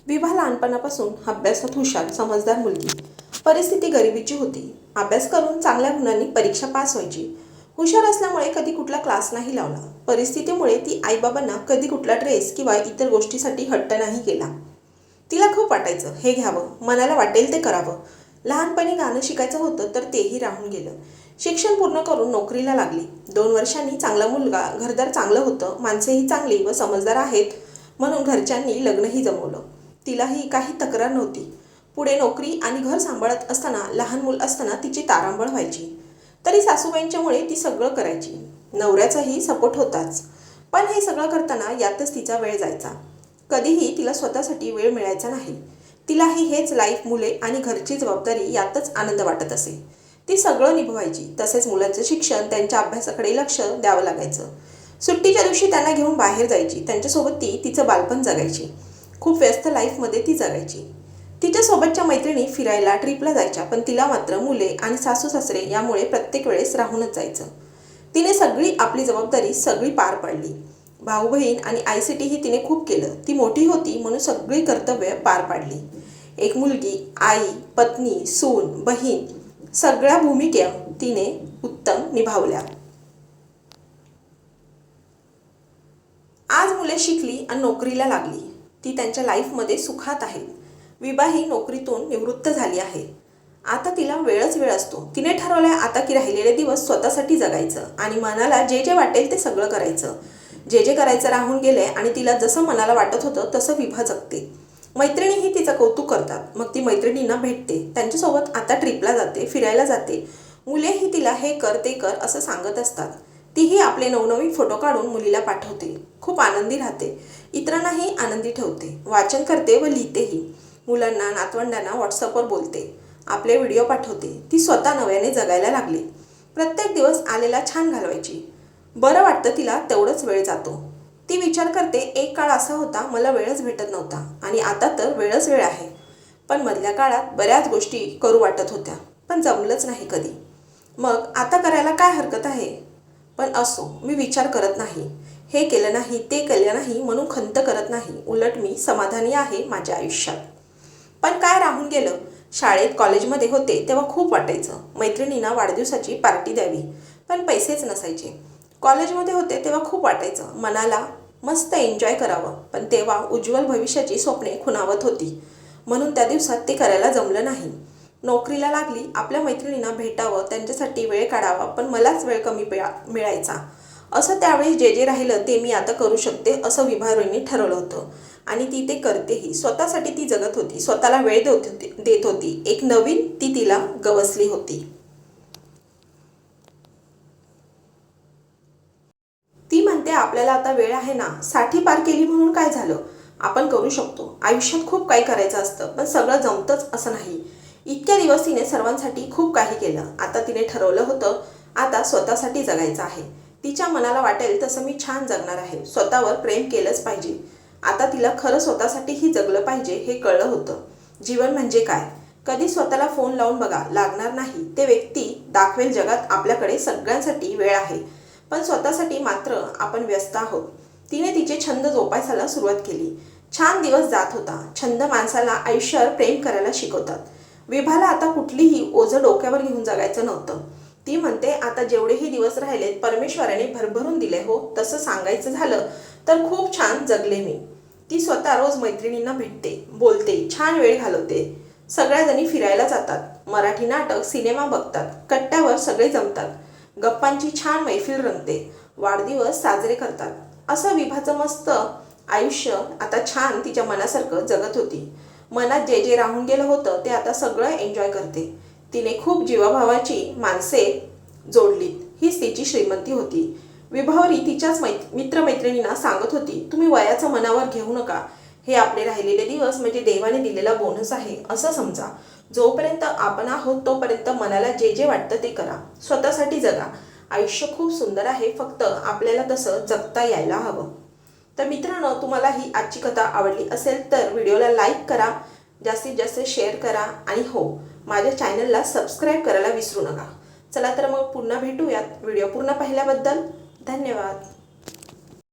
विभा लहानपणापासून अभ्यासात हुशार समजदार मुलगी. परिस्थिती गरिबीची होती. अभ्यास करून चांगल्या गुणांनी परीक्षा पास व्हायची. हुशार असल्यामुळे कधी कुठला क्लास नाही लावला. परिस्थितीमुळे ती आईबाबांना कधी कुठला ड्रेस किंवा इतर गोष्टीसाठी हट्ट नाही केला. तिला खूप वाटायचं हे घ्यावं, मनाला वाटेल ते करावं. लहानपणी गाणं शिकायचं होतं तर तेही राहून गेलं. शिक्षण पूर्ण करून नोकरीला लागली. 2 वर्षांनी चांगला मुलगा, घरदार चांगलं होतं, माणसेही चांगली व समजदार आहेत म्हणून घरच्यांनी लग्नही जमवलं. तिलाही काही तक्रार नव्हती. पुढे नोकरी आणि घर सांभाळत असताना लहान मूल असताना तिची तारांबळ व्हायची. तरी सासूबाईंच्यामुळे ती सगळं करायची. नवऱ्याचाही सपोर्ट होताच. पण हे सगळं करताना यातच तिचा वेळ जायचा. कधीही तिला स्वतःसाठी वेळ मिळायचा नाही. तिलाही हेच लाईफ, मुले आणि घरची जबाबदारी यातच आनंद वाटत असे. ती सगळं निभवायची. तसेच मुलांचं शिक्षण, त्यांच्या अभ्यासाकडे लक्ष द्यावं लागायचं. सुट्टीच्या दिवशी त्यांना घेऊन बाहेर जायची. त्यांच्यासोबत ती तिचं बालपण जगायची. खूप व्यस्त लाईफमध्ये ती जगायची. तिच्यासोबतच्या मैत्रिणी फिरायला, ट्रिपला जायच्या, पण तिला मात्र मुले आणि सासू सासरे यामुळे प्रत्येक वेळेस राहूनच जायचं. तिने सगळी आपली जबाबदारी सगळी पार पाडली. भाऊ बहीण आणि आईसाठीही तिने खूप केलं. ती मोठी होती म्हणून सगळी कर्तव्य पार पाडली. एक मुलगी, आई, पत्नी, सून, बहीण सगळ्या भूमिका तिने उत्तम निभावल्या. आज मुले शिकली आणि नोकरीला लागली. ती त्यांच्या लाईफमध्ये सुखात आहे. विभाही नोकरीतून निवृत्त झाली आहे. आता तिला वेळच वेळ असतो. तिने ठरवलंय आता की राहिलेले दिवस स्वतःसाठी जगायचं आणि मनाला जे जे वाटेल ते सगळं करायचं. जे जे करायचं राहून गेले आणि तिला जसं मनाला वाटत होतं तसं विभा जगते. मैत्रिणीही तिचं कौतुक करतात. मग ती मैत्रिणींना भेटते, त्यांच्यासोबत आता ट्रिपला जाते, फिरायला जाते. मुलेही तिला हे कर ते कर असं सांगत असतात. तीही आपले नवनवीन फोटो काढून मुलीला पाठवते. खूप आनंदी राहते. इतरांनाही आनंदी ठेवते. वाचन करते व लिहितेही. मुलांना, नातवंडांना व्हॉट्सअपवर बोलते. आपले व्हिडिओ पाठवते. ती स्वतः नव्याने जगायला लागली. प्रत्येक दिवस आलेला छान घालवायची. बरं वाटतं तिला, तेवढंच वेळ जातो. ती विचार करते, एक काळ असा होता मला वेळच भेटत नव्हता आणि आता तर वेळच वेळ आहे. पण मधल्या काळात बऱ्याच गोष्टी करू वाटत होत्या, पण जमलंच नाही कधी. मग आता करायला काय हरकत आहे? पण असो, मी विचार करत नाही. हे केलं नाही, ते केलं नाही म्हणून खंत करत नाही. उलट मी समाधानी आहे माझ्या आयुष्यात. पण काय राहून गेलं? शाळेत, कॉलेजमध्ये होते तेव्हा खूप वाटायचं मैत्रिणींना वाढदिवसाची पार्टी द्यावी, पण पैसेच नसायचे. कॉलेजमध्ये होते तेव्हा खूप वाटायचं मनाला मस्त एन्जॉय करावं, पण तेव्हा उज्ज्वल भविष्याची स्वप्ने खुणावत होती म्हणून त्या दिवसात ते करायला जमलं नाही. नोकरीला लागली. आपल्या मैत्रिणींना भेटावं, त्यांच्यासाठी वेळ काढावा, पण मलाच वेळ कमी मिळायचा. असं त्यावेळी जे जे राहिलं ते मी आता करू शकते असं विभावरीने ठरवलं होतं आणि ती ते करतेही. स्वतःसाठी ती जगत होती, स्वतःला वेळ देत होती. एक नवीन ती तिला गवसली होती. ती म्हणते आपल्याला आता वेळ आहे ना, 60 पार केली म्हणून काय झालं, आपण करू शकतो. आयुष्यात खूप काही करायचं असतं, पण सगळं जमतंच असं नाही. इतक्या दिवस तिने सर्वांसाठी खूप काही केलं. आता तिने ठरवलं होतं आता स्वतःसाठी जगायचं आहे. तिच्या मनाला वाटेल तसं मी छान जगणार आहे. स्वतःवर प्रेम केलंच पाहिजे. आता तिला खरं स्वतःसाठीही जगलं पाहिजे हे कळलं होतं. जीवन म्हणजे काय? कधी स्वतःला फोन लावून बघा, लागणार नाही. ते व्यक्ती दाखवेल जगात आपल्याकडे सगळ्यांसाठी वेळ आहे, पण स्वतःसाठी मात्र आपण व्यस्त आहोत. तिने तिचे छंद जोपासायला सुरुवात केली. छान दिवस जात होता. छंद माणसाला आयुष्यावर प्रेम करायला शिकवतात. विभाला आता कुठलीही ओझं डोक्यावर घेऊन जगायचं नव्हतं. ती म्हणते आता जेवढेही दिवस राहिलेत परमेश्वराने भरभरून दिले हो. तसं सांगायचं झालं तर खूप छान जगले मी. ती स्वतः रोज मैत्रिणींना भेटते, बोलते, छान वेळ घालवते. सगळ्याजणी फिरायला जातात, मराठी नाटक, सिनेमा बघतात, कट्ट्यावर सगळे जमतात. गप्पांची छान मैफिल रंगते. वाढदिवस साजरे करतात. असं विभाचं मस्त आयुष्य आता छान तिच्या मनासारखं जगत होती. मनात जे जे राहून गेलं होतं ते आता सगळं एन्जॉय करते. तिने खूप जीवाभावाची माणसे जोडलीत. हीच तिची श्रीमंती होती. विभावरी तिच्याच मित्रमैत्रिणींना सांगत होती, तुम्ही वयाचं मनावर घेऊ नका. हे आपले राहिलेले दिवस म्हणजे देवाने दिलेला बोनस आहे असं समजा. जोपर्यंत आपण आहोत तोपर्यंत मनाला जे जे वाटतं ते करा. स्वतःसाठी जगा. आयुष्य खूप सुंदर आहे, फक्त आपल्याला तसं जगता यायला हवं. तर मित्रांनो, तुम्हाला ही आजची कथा आवडली असेल तर व्हिडिओला लाईक करा, जास्तीत जास्त शेअर करा आणि हो, माझ्या चॅनलला सबस्क्राईब करायला विसरू नका. चला तर मग पुन्हा भेटूयात. व्हिडिओ पूर्ण पाहिल्याबद्दल धन्यवाद.